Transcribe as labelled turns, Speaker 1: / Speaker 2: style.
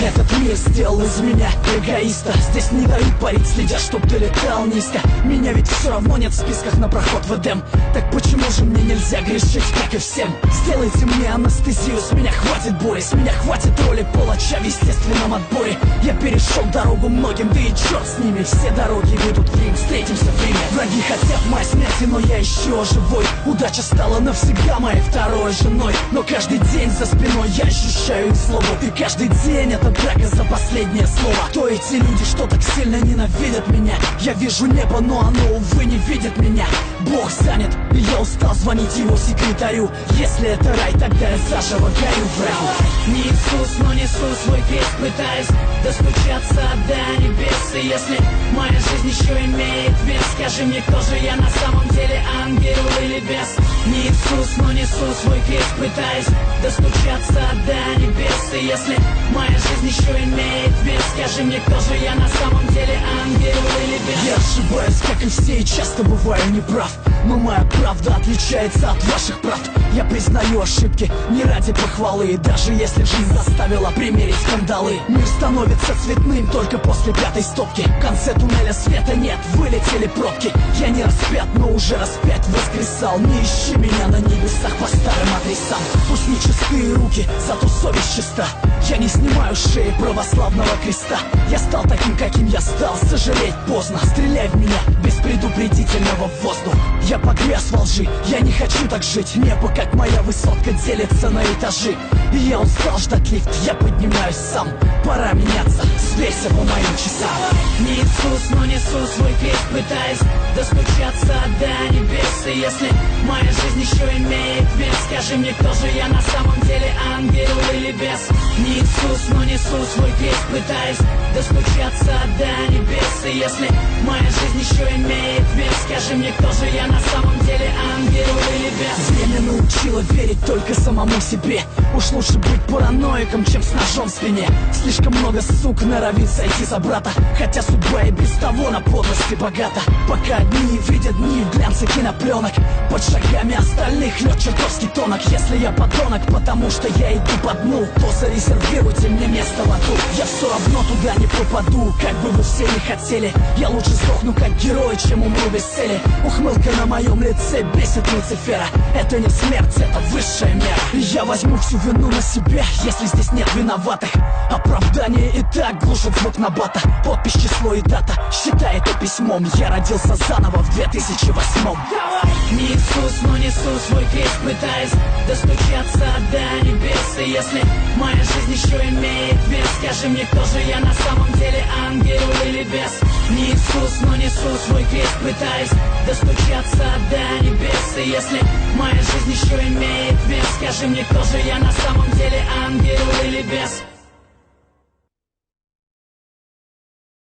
Speaker 1: Этот мир сделал из меня эгоиста. Здесь не дают парить, следя, чтоб ты летал низко. Меня ведь все равно нет в списках на проход в Эдем. Так почему же мне нельзя грешить, как и всем? Сделайте мне анестезию, с меня хватит боли. С меня хватит роли палача в естественном отборе. Я перешел дорогу многим, да и черт с ними. Все дороги ведут в Рим, встретимся в Риме. Враги хотят моей смерти, но я еще живой. Удача стала навсегда моей второй женой. Но каждый день за спиной я ощущаю их злобу. И каждый день это драка за последнее слово. Кто эти люди, что так сильно ненавидят меня? Я вижу небо, но оно, увы, не видит меня. Бог занят, и я устал звонить его секретарю. Если это рай, тогда я заживо горю в раю.
Speaker 2: Не Иисус, но несу свой крест, пытаясь достучаться до небес. И если моя жизнь еще имеет вес, скажи мне, кто же я на самом деле, ангел или бес? Не Иисус, но несу свой крест, пытаясь достучаться до небес. И если моя жизнь еще имеет вес, скажи мне, кто же я на самом деле, ангел или бес?
Speaker 1: Я ошибаюсь, как и все, и часто бываю неправ. Но моя правда отличается от ваших правд. Я признаю ошибки не ради похвалы. И даже если жизнь заставила примерить кандалы, мир становится цветным только после пятой стопки. В конце туннеля света нет, вылетели пробки. Я не распят, но уже распять воскресал. Не ищи меня на небесах по старым адресам. Пусть не чистые руки, зато совесть чиста. Я не снимаю с шеи православного креста. Я стал таким, каким я стал, сожалеть поздно. Стреляй в меня без предупредительного в воздух. Я погряз во лжи, я не хочу так жить. Небо, как моя высотка, делится на этажи. И я устал ждать лифт, я поднимаюсь сам. Пора меняться, сверься по моим часам.
Speaker 2: Не Иисус, но несу свой крест, пытаясь достучаться до небес. И если моя жизнь еще имеет вес, скажи мне, кто же я на самом деле, ангел или бес? Не Иисус, но несу свой крест, пытаясь достучаться до небес. И если моя жизнь еще имеет вес, скажи мне, кто же я на самом деле, ангел или бес?
Speaker 1: Время научило верить только самому себе. Уж лучше быть параноиком, чем с ножом в спине. Слишком много сук норовит сойти за брата, хотя судьба и без того на подлости богата. Пока одни видят дни в глянце кинопленок, под шагами остальных лед чертовски тонок. Если я подонок, потому что я иду по дну, то зарезервируйте мне место в аду. Я все равно туда не попаду, как бы вы все не хотели. Я лучше сдохну как герой, чем умру без цели. Ухмылка на моем лице бесит Люцифера. Это не смерть, это высшая мера. И я возьму всю вину на себя, если здесь нет виноватых. Оправдание и так глушит звук набата. Подпись, число и дата, считай это письмом. Я родился заново в 2008.
Speaker 2: Не Иисус, но несу свой крест, пытаясь достучаться до небес. И если моя жизнь еще имеет вес, скажи мне, кто же я на самом деле, ангел или бес? Не Иисус, но несу свой крест, пытаясь достучаться до небес. И если моя жизнь еще имеет вес, скажи мне, кто же я на самом деле, ангел или бес?